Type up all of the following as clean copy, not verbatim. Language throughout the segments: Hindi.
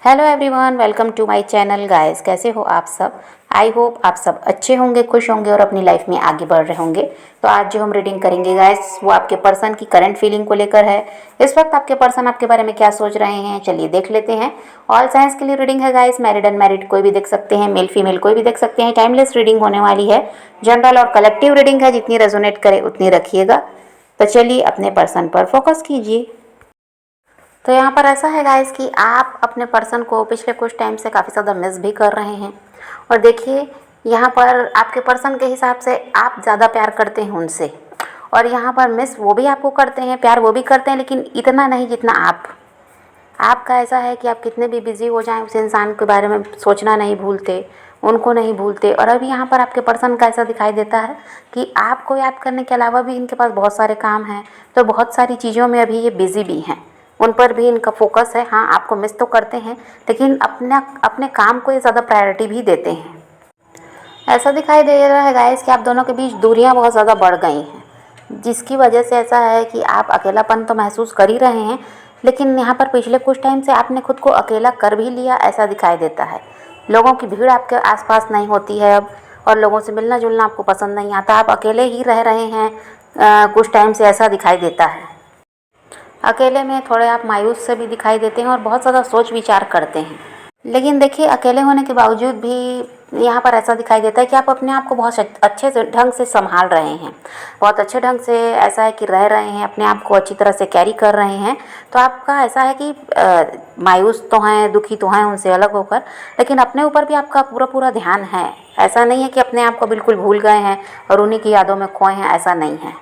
Hello everyone, welcome to my channel guys. कैसे हो आप सब? आई होप आप सब अच्छे होंगे, खुश होंगे और अपनी लाइफ में आगे बढ़ रहे होंगे। तो आज जो हम रीडिंग करेंगे गाइस, वो आपके पर्सन की करंट फीलिंग को लेकर है। इस वक्त आपके पर्सन आपके बारे में क्या सोच रहे हैं, चलिए देख लेते हैं। ऑल साइंस के लिए रीडिंग है गाइस, मैरिड अनमैरिड कोई भी देख सकते हैं, मेल फीमेल कोई भी देख सकते हैं। टाइमलेस रीडिंग होने वाली है, जनरल और कलेक्टिव रीडिंग है, जितनी रेजोनेट करे उतनी रखिएगा। तो चलिए अपने पर्सन पर फोकस कीजिए। तो यहाँ पर ऐसा है गाइस कि आप अपने पर्सन को पिछले कुछ टाइम से काफ़ी ज़्यादा मिस भी कर रहे हैं। और देखिए, यहाँ पर आपके पर्सन के हिसाब से आप ज़्यादा प्यार करते हैं उनसे, और यहाँ पर मिस वो भी आपको करते हैं, प्यार वो भी करते हैं, लेकिन इतना नहीं जितना आपका ऐसा है कि आप कितने भी बिजी हो जाएं, उस इंसान के बारे में सोचना नहीं भूलते, उनको नहीं भूलते। और अभी यहाँ पर आपके पर्सन का ऐसा दिखाई देता है कि आपको याद करने के अलावा भी इनके पास बहुत सारे काम हैं, तो बहुत सारी चीज़ों में अभी ये बिज़ी भी हैं, उन पर भी इनका फोकस है। हाँ, आपको मिस तो करते हैं, लेकिन अपने काम को ये ज़्यादा प्रायोरिटी भी देते हैं। ऐसा दिखाई दे रहा है गाइस कि आप दोनों के बीच दूरियां बहुत ज़्यादा बढ़ गई हैं, जिसकी वजह से ऐसा है कि आप अकेलापन तो महसूस कर ही रहे हैं, लेकिन यहाँ पर पिछले कुछ टाइम से आपने खुद को अकेला कर भी लिया, ऐसा दिखाई देता है। लोगों की भीड़ आपके आसपास नहीं होती है अब, और लोगों से मिलना जुलना आपको पसंद नहीं आता, आप अकेले ही रह रहे हैं कुछ टाइम से, ऐसा दिखाई देता है। अकेले में थोड़े आप मायूस से भी दिखाई देते हैं और बहुत ज़्यादा सोच विचार करते हैं। लेकिन देखिए, अकेले होने के बावजूद भी यहाँ पर ऐसा दिखाई देता है कि आप अपने आप को बहुत अच्छे से ढंग से संभाल रहे हैं, बहुत अच्छे ढंग से ऐसा है कि रह रहे हैं, अपने आप को अच्छी तरह से कैरी कर रहे हैं। तो आपका ऐसा है कि मायूस तो हैं, दुखी तो हैं उनसे अलग होकर, लेकिन अपने ऊपर भी आपका पूरा पूरा ध्यान है। ऐसा नहीं है कि अपने आप को बिल्कुल भूल गए हैं और उन्हीं की यादों में खोए हैं, ऐसा नहीं है।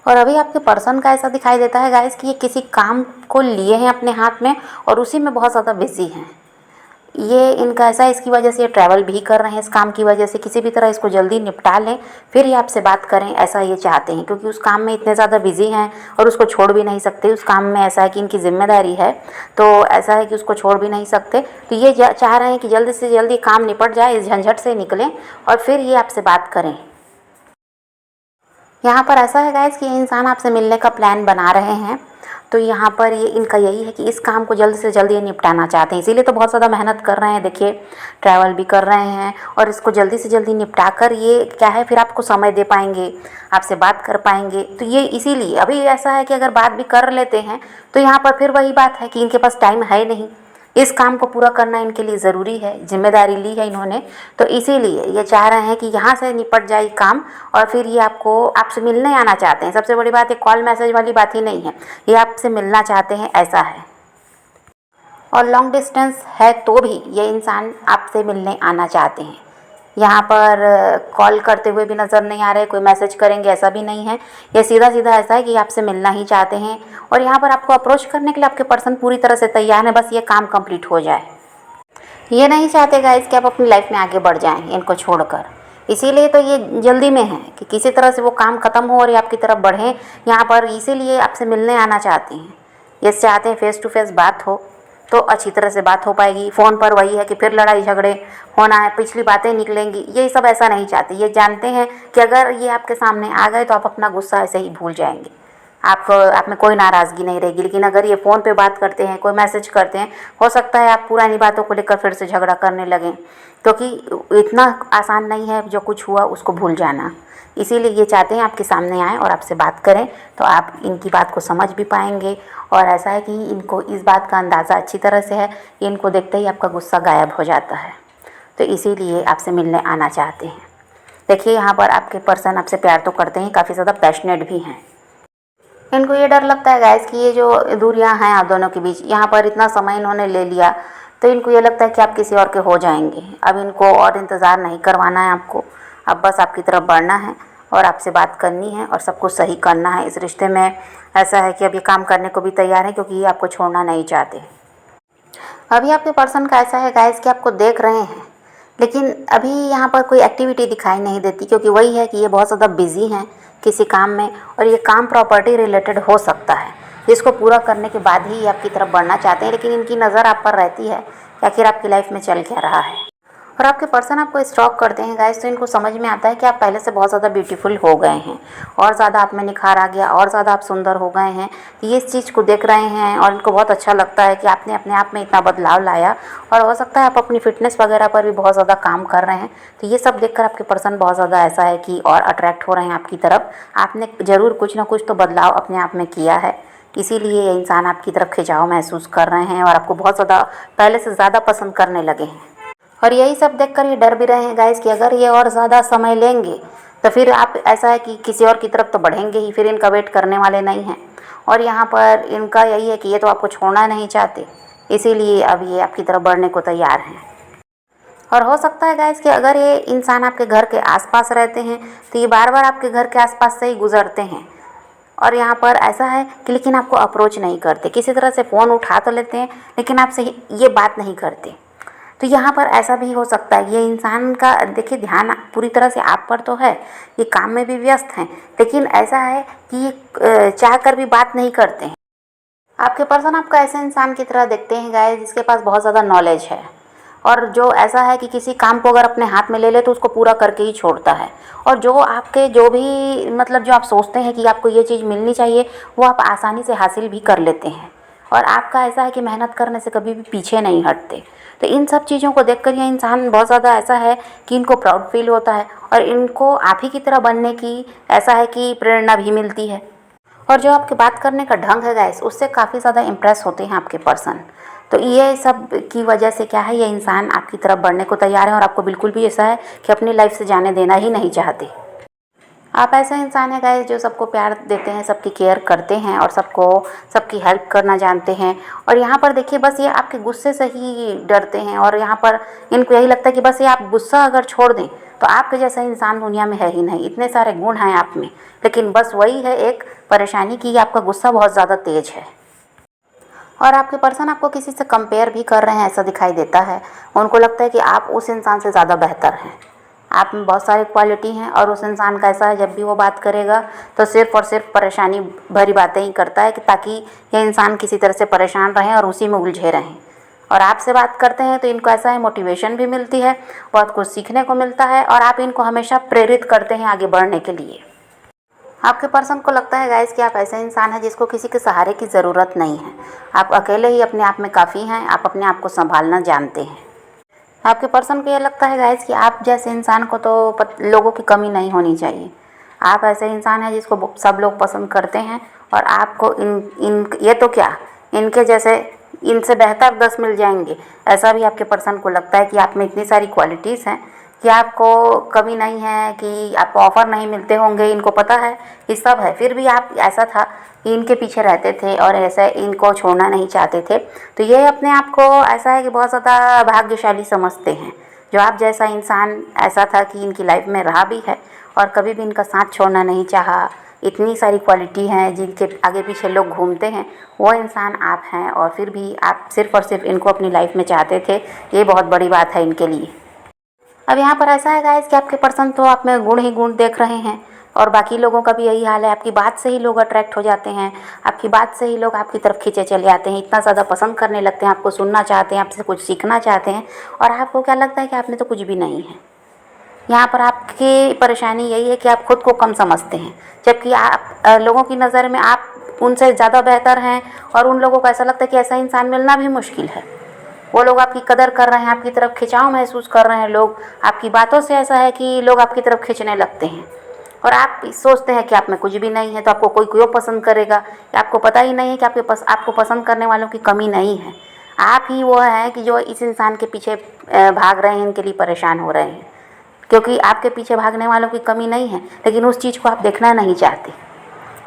और अभी आपके पर्सन का ऐसा दिखाई देता है गाइस कि ये किसी काम को लिए हैं अपने हाथ में और उसी में बहुत ज़्यादा बिजी हैं। ये इनका ऐसा है, इसकी वजह से ये ट्रैवल भी कर रहे हैं, इस काम की वजह से किसी भी तरह इसको जल्दी निपटा लें, फिर ये आपसे बात करें, ऐसा ये चाहते हैं, क्योंकि उस काम में इतने ज़्यादा बिजी हैं और उसको छोड़ भी नहीं सकते। उस काम में ऐसा है कि इनकी जिम्मेदारी है, तो ऐसा है कि उसको छोड़ भी नहीं सकते। तो ये चाह रहे हैं कि जल्दी से जल्दी काम निपट जाए, इस झंझट से निकलें और फिर ये आपसे बात करें। यहाँ पर ऐसा है गाइस कि ये इंसान आपसे मिलने का प्लान बना रहे हैं, तो यहाँ पर ये इनका यही है कि इस काम को जल्द से जल्द ये निपटाना चाहते हैं, इसीलिए तो बहुत ज़्यादा मेहनत कर रहे हैं। देखिए, ट्रैवल भी कर रहे हैं और इसको जल्दी से जल्दी निपटा कर ये क्या है, फिर आपको समय दे पाएंगे, आपसे बात कर पाएंगे। तो ये इसीलिए अभी ऐसा है कि अगर बात भी कर लेते हैं तो यहाँ पर फिर वही बात है कि इनके पास टाइम है नहीं, इस काम को पूरा करना इनके लिए ज़रूरी है, जिम्मेदारी ली है इन्होंने, तो इसीलिए ये चाह रहे हैं कि यहाँ से निपट जाए काम और फिर ये आपसे मिलने आना चाहते हैं। सबसे बड़ी बात, ये कॉल मैसेज वाली बात ही नहीं है, ये आपसे मिलना चाहते हैं, ऐसा है। और लॉन्ग डिस्टेंस है तो भी ये इंसान आपसे मिलने आना चाहते हैं। यहाँ पर कॉल करते हुए भी नज़र नहीं आ रहे, कोई मैसेज करेंगे ऐसा भी नहीं है, ये सीधा सीधा ऐसा है कि आपसे मिलना ही चाहते हैं। और यहाँ पर आपको अप्रोच करने के लिए आपके पर्सन पूरी तरह से तैयार है, बस ये काम कंप्लीट हो जाए। ये नहीं चाहते गाइस कि आप अपनी लाइफ में आगे बढ़ जाएं इनको छोड़कर, इसीलिए तो ये जल्दी में है कि किसी तरह से वो काम ख़त्म हो और ये आपकी तरफ बढ़ें। यहाँ पर इसीलिए आपसे मिलने आना चाहते हैं, ये चाहते हैं फेस टू फेस बात हो तो अच्छी तरह से बात हो पाएगी। फ़ोन पर वही है कि फिर लड़ाई झगड़े होना है, पिछली बातें निकलेंगी, ये सब ऐसा नहीं चाहते। ये जानते हैं कि अगर ये आपके सामने आ गए तो आप अपना गुस्सा ऐसे ही भूल जाएंगे, आप में कोई नाराज़गी नहीं रहेगी। लेकिन अगर ये फ़ोन पे बात करते हैं, कोई मैसेज करते हैं, हो सकता है आप पुरानी बातों को लेकर फिर से झगड़ा करने लगें, क्योंकि इतना आसान नहीं है जो कुछ हुआ उसको भूल जाना। इसीलिए ये चाहते हैं आपके सामने आएँ और आपसे बात करें, तो आप इनकी बात को समझ भी पाएंगे। और ऐसा है कि इनको इस बात का अंदाज़ा अच्छी तरह से है कि इनको देखते ही आपका गुस्सा गायब हो जाता है, तो इसीलिए आपसे मिलने आना चाहते हैं। देखिए, यहाँ पर आपके पर्सन आपसे प्यार तो करते हैं, काफ़ी ज़्यादा पैशनेट भी हैं। इनको ये डर लगता है गाइस कि ये जो दूरियां हैं आप दोनों के बीच, यहाँ पर इतना समय इन्होंने ले लिया, तो इनको ये लगता है कि आप किसी और के हो जाएंगे। अब इनको और इंतज़ार नहीं करवाना है आपको, अब बस आपकी तरफ बढ़ना है और आपसे बात करनी है और सब कुछ सही करना है इस रिश्ते में। ऐसा है कि अब ये काम करने को भी तैयार है, क्योंकि ये आपको छोड़ना नहीं चाहते। अभी आपके पर्सन का ऐसा है गाइस कि आपको देख रहे हैं, लेकिन अभी यहाँ पर कोई एक्टिविटी दिखाई नहीं देती, क्योंकि वही है कि ये बहुत ज़्यादा बिजी हैं किसी काम में, और ये काम प्रॉपर्टी रिलेटेड हो सकता है, जिसको पूरा करने के बाद ही ये आपकी तरफ बढ़ना चाहते हैं। लेकिन इनकी नज़र आप पर रहती है कि आखिर आपकी लाइफ में चल क्या रहा है। और आपके पर्सन आपको स्टॉक करते हैं गाइस, तो इनको समझ में आता है कि आप पहले से बहुत ज़्यादा ब्यूटीफुल हो गए हैं और ज़्यादा आप में निखार आ गया और ज़्यादा आप सुंदर हो गए हैं। ये इस चीज़ को देख रहे हैं और इनको बहुत अच्छा लगता है कि आपने अपने आप में इतना बदलाव लाया, और हो सकता है आप अपनी फिटनेस वगैरह पर भी बहुत ज़्यादा काम कर रहे हैं। तो ये सब देखकर आपके पर्सन बहुत ज़्यादा ऐसा है कि और अट्रैक्ट हो रहे हैं आपकी तरफ। आपने ज़रूर कुछ ना कुछ तो बदलाव अपने आप में किया है, इसीलिए ये इंसान आपकी तरफ खिंचाव महसूस कर रहे हैं और आपको बहुत ज़्यादा पहले से ज़्यादा पसंद करने लगे हैं। और यही सब देखकर ये डर भी रहे हैं गाइस कि अगर ये और ज़्यादा समय लेंगे तो फिर आप ऐसा है कि किसी और की तरफ तो बढ़ेंगे ही, फिर इनका वेट करने वाले नहीं हैं। और यहाँ पर इनका यही है कि ये तो आपको छोड़ना नहीं चाहते, इसीलिए अब ये आपकी तरफ बढ़ने को तैयार हैं। और हो सकता है गाइस कि अगर ये इंसान आपके घर के आसपास रहते हैं तो ये बार बार आपके घर के आसपास से ही गुजरते हैं। और यहाँ पर ऐसा है कि लेकिन आपको अप्रोच नहीं करते, किसी तरह से फ़ोन उठा तो लेते हैं लेकिन आपसे ये बात नहीं करते। तो यहाँ पर ऐसा भी हो सकता है, ये इंसान का देखिए ध्यान पूरी तरह से आप पर तो है, ये काम में भी व्यस्त हैं, लेकिन ऐसा है कि ये चाह कर भी बात नहीं करते हैं। आपके पर्सन आपको ऐसे इंसान की तरह देखते हैं गाइस जिसके पास बहुत ज़्यादा नॉलेज है, और जो ऐसा है कि किसी काम को अगर अपने हाथ में ले ले तो उसको पूरा करके ही छोड़ता है। और जो आपके जो भी मतलब जो आप सोचते हैं कि आपको ये चीज़ मिलनी चाहिए वो आप आसानी से हासिल भी कर लेते हैं। और आपका ऐसा है कि मेहनत करने से कभी भी पीछे नहीं हटते। तो इन सब चीज़ों को देखकर ये इंसान बहुत ज़्यादा ऐसा है कि इनको प्राउड फील होता है और इनको आप ही की तरह बनने की ऐसा है कि प्रेरणा भी मिलती है। और जो आपके बात करने का ढंग है गाइस, उससे काफ़ी ज़्यादा इम्प्रेस होते हैं आपके पर्सन। तो ये सब की वजह से क्या है, ये इंसान आपकी तरफ बढ़ने को तैयार है और आपको बिल्कुल भी ऐसा है कि अपनी लाइफ से जाने देना ही नहीं चाहते। आप ऐसा इंसान है गाइस जो सबको प्यार देते हैं, सबकी केयर करते हैं और सबकी हेल्प करना जानते हैं। और यहाँ पर देखिए बस ये आपके गुस्से से ही डरते हैं, और यहाँ पर इनको यही लगता है कि बस ये आप गुस्सा अगर छोड़ दें तो आपके जैसा इंसान दुनिया में है ही नहीं। इतने सारे गुण हैं आप में, लेकिन बस वही है एक परेशानी कि आपका गुस्सा बहुत ज़्यादा तेज है। और आपके पर्सन आपको किसी से कंपेयर भी कर रहे हैं ऐसा दिखाई देता है। उनको लगता है कि आप उस इंसान से ज़्यादा बेहतर हैं, आप में बहुत सारी क्वालिटी हैं, और उस इंसान का ऐसा है जब भी वो बात करेगा तो सिर्फ़ और सिर्फ परेशानी भरी बातें ही करता है कि ताकि ये इंसान किसी तरह से परेशान रहें और उसी में उलझे रहें। और आपसे बात करते हैं तो इनको ऐसा है मोटिवेशन भी मिलती है, बहुत कुछ सीखने को मिलता है, और आप इनको हमेशा प्रेरित करते हैं आगे बढ़ने के लिए। आपके पर्सन को लगता है गाइस कि आप ऐसा इंसान है जिसको किसी के सहारे की ज़रूरत नहीं है। आप अकेले ही अपने आप में काफ़ी हैं, आप अपने आप को संभालना जानते हैं। आपके पर्सन को ये लगता है गाइस कि आप जैसे इंसान को तो लोगों की कमी नहीं होनी चाहिए। आप ऐसे इंसान हैं जिसको सब लोग पसंद करते हैं, और आपको इन ये तो क्या, इनके जैसे इनसे बेहतर 10 मिल जाएंगे, ऐसा भी आपके पर्सन को लगता है कि आप में इतनी सारी क्वालिटीज़ हैं कि आपको कमी नहीं है, कि आपको ऑफ़र नहीं मिलते होंगे। इनको पता है ये सब है, फिर भी आप ऐसा था कि इनके पीछे रहते थे और ऐसा इनको छोड़ना नहीं चाहते थे। तो ये अपने आप को ऐसा है कि बहुत ज़्यादा भाग्यशाली समझते हैं, जो आप जैसा इंसान ऐसा था कि इनकी लाइफ में रहा भी है और कभी भी इनका साथ छोड़ना नहीं चाहा। इतनी सारी क्वालिटी हैं जिनके आगे पीछे लोग घूमते हैं, वो इंसान आप हैं, और फिर भी आप सिर्फ़ और सिर्फ इनको अपनी लाइफ में चाहते थे। ये बहुत बड़ी बात है इनके लिए। अब यहाँ पर ऐसा है गाइस कि आपके पर्सन तो आप में गुण ही गुण देख रहे हैं, और बाकी लोगों का भी यही हाल है। आपकी बात से ही लोग अट्रैक्ट हो जाते हैं, आपकी बात से ही लोग आपकी तरफ खींचे चले आते हैं, इतना ज़्यादा पसंद करने लगते हैं, आपको सुनना चाहते हैं, आपसे कुछ सीखना चाहते हैं। और आपको क्या लगता है कि आप में तो कुछ भी नहीं है। यहाँ पर आपकी परेशानी यही है कि आप खुद को कम समझते हैं, जबकि आप लोगों की नज़र में आप उनसे ज़्यादा बेहतर हैं, और उन लोगों को ऐसा लगता है कि ऐसा इंसान मिलना भी मुश्किल है। वो लोग आपकी कदर कर रहे हैं, आपकी तरफ खिंचाव महसूस कर रहे हैं लोग, आपकी बातों से ऐसा है कि लोग आपकी तरफ खींचने लगते हैं। और आप सोचते हैं कि आप में कुछ भी नहीं है, तो आपको कोई क्यों पसंद करेगा। आपको पता ही नहीं है कि आपको पसंद करने वालों की कमी नहीं है। आप ही वो हैं कि जो इस इंसान के पीछे भाग रहे हैं, इनके लिए परेशान हो रहे हैं, क्योंकि आपके पीछे भागने वालों की कमी नहीं है, लेकिन उस चीज़ को आप देखना नहीं चाहते।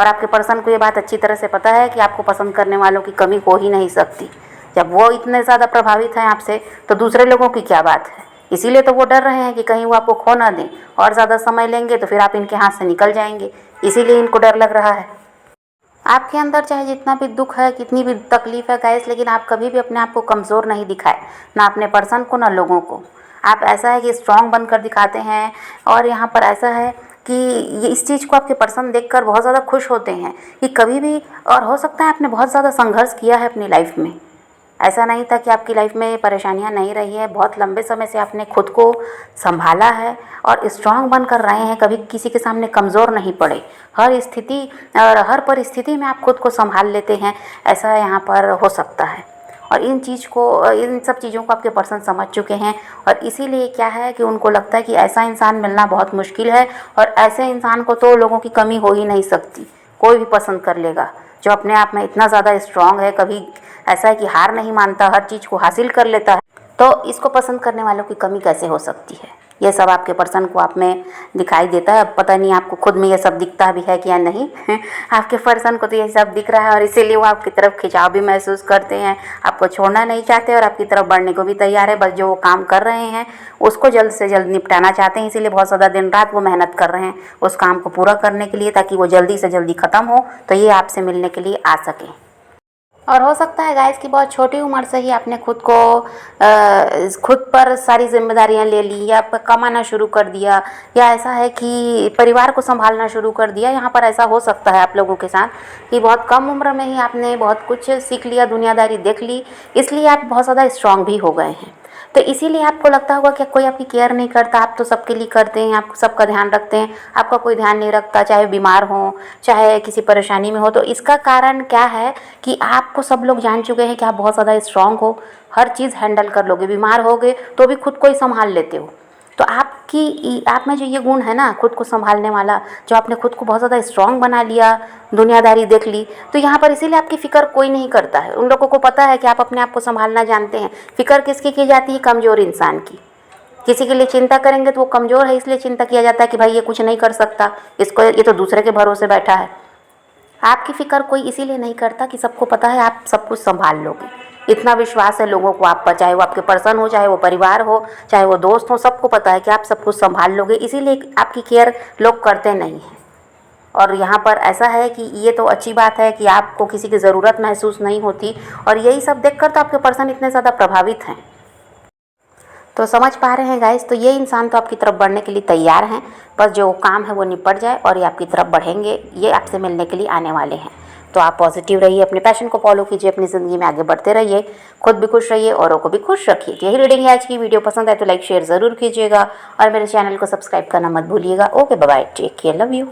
और आपके पर्सन को ये बात अच्छी तरह से पता है कि आपको पसंद करने वालों की कमी हो ही नहीं सकती। जब वो इतने ज़्यादा प्रभावित हैं आपसे, तो दूसरे लोगों की क्या बात है। इसीलिए तो वो डर रहे हैं कि कहीं वो आपको खो ना दें, और ज़्यादा समय लेंगे तो फिर आप इनके हाथ से निकल जाएंगे, इसीलिए इनको डर लग रहा है। आपके अंदर चाहे जितना भी दुख है, कितनी भी तकलीफ है गाइस, लेकिन आप कभी भी अपने आप को कमज़ोर नहीं दिखाए, ना अपने पर्सन को ना लोगों को। आप ऐसा है कि स्ट्रांग बनकर दिखाते हैं। और यहाँ पर ऐसा है कि ये इस चीज़ को आपके पर्सन देखकर बहुत ज़्यादा खुश होते हैं कि कभी भी, और हो सकता है आपने बहुत ज़्यादा संघर्ष किया है अपनी लाइफ में, ऐसा नहीं था कि आपकी लाइफ में परेशानियां नहीं रही है, बहुत लंबे समय से आपने खुद को संभाला है और स्ट्रांग बनकर रहे हैं, कभी किसी के सामने कमज़ोर नहीं पड़े। हर स्थिति और हर परिस्थिति में आप खुद को संभाल लेते हैं, ऐसा यहाँ पर हो सकता है। और इन सब चीज़ों को आपके पर्सन समझ चुके हैं और इसीलिए क्या है कि उनको लगता है कि ऐसा इंसान मिलना बहुत मुश्किल है और ऐसे इंसान को तो लोगों की कमी हो ही नहीं सकती, कोई भी पसंद कर लेगा जो अपने आप में इतना ज़्यादा स्ट्रांग है, कभी ऐसा है कि हार नहीं मानता, हर चीज़ को हासिल कर लेता है, तो इसको पसंद करने वालों की कमी कैसे हो सकती है। ये सब आपके पर्सन को आप में दिखाई देता है। अब पता नहीं आपको खुद में ये सब दिखता भी है कि या नहीं आपके पर्सन को तो ये सब दिख रहा है और इसीलिए वो आपकी तरफ खिंचाव भी महसूस करते हैं, आपको छोड़ना नहीं चाहते और आपकी तरफ बढ़ने को भी तैयार है। बस जो वो काम कर रहे हैं उसको जल्द से जल्द निपटाना चाहते हैं, इसीलिए बहुत ज़्यादा दिन रात वो मेहनत कर रहे हैं उस काम को पूरा करने के लिए, ताकि वो जल्दी से जल्दी ख़त्म हो तो ये आपसे मिलने के लिए आ सकें। और हो सकता है गाइस कि बहुत छोटी उम्र से ही आपने खुद पर सारी जिम्मेदारियां ले ली या कमाना शुरू कर दिया, या ऐसा है कि परिवार को संभालना शुरू कर दिया। यहाँ पर ऐसा हो सकता है आप लोगों के साथ कि बहुत कम उम्र में ही आपने बहुत कुछ सीख लिया, दुनियादारी देख ली, इसलिए आप बहुत ज़्यादा स्ट्रांग भी हो गए हैं। तो इसीलिए आपको लगता होगा कि कोई आपकी केयर नहीं करता, आप तो सबके लिए करते हैं, आप सबका ध्यान रखते हैं, आपका कोई ध्यान नहीं रखता, चाहे बीमार हो चाहे किसी परेशानी में हो। तो इसका कारण क्या है कि आपको सब लोग जान चुके हैं कि आप बहुत ज़्यादा स्ट्रांग हो, हर चीज़ हैंडल कर लोगे, बीमार हो गए तो भी खुद को ही संभाल लेते हो। तो आप में जो ये गुण है ना, खुद को संभालने वाला, जो आपने खुद को बहुत ज़्यादा स्ट्रांग बना लिया, दुनियादारी देख ली, तो यहाँ पर इसीलिए आपकी फ़िक्र कोई नहीं करता है। उन लोगों को पता है कि आप अपने आप को संभालना जानते हैं। फ़िक्र किसकी की जाती है? कमज़ोर इंसान की। किसी के लिए चिंता करेंगे तो वो कमज़ोर है, इसलिए चिंता किया जाता है कि भाई ये कुछ नहीं कर सकता, ये तो दूसरे के भरोसे बैठा है। आपकी फ़िक्र कोई इसीलिए नहीं करता कि सबको पता है आप सब कुछ संभाल लोगे। इतना विश्वास है लोगों को आप पर, चाहे वो आपके पर्सन हो, चाहे वो परिवार हो, चाहे वो दोस्त हो, सबको पता है कि आप सब कुछ संभाल लोगे, इसीलिए आपकी केयर लोग करते नहीं हैं। और यहाँ पर ऐसा है कि ये तो अच्छी बात है कि आपको किसी की ज़रूरत महसूस नहीं होती, और यही सब देखकर तो आपके पर्सन इतने ज़्यादा प्रभावित हैं। तो समझ पा रहे हैं गाइस, तो ये इंसान तो आपकी तरफ बढ़ने के लिए तैयार हैं, बस जो काम है वो निपट जाए और ये आपकी तरफ बढ़ेंगे, ये आपसे मिलने के लिए आने वाले हैं। तो आप पॉजिटिव रहिए, अपने पैशन को फॉलो कीजिए, अपनी ज़िंदगी में आगे बढ़ते रहिए, खुद भी खुश रहिए, औरों को भी खुश रखिए। यही रीडिंग है आज की। वीडियो पसंद आए तो लाइक शेयर ज़रूर कीजिएगा और मेरे चैनल को सब्सक्राइब करना मत भूलिएगा। Okay bye, take care, love you.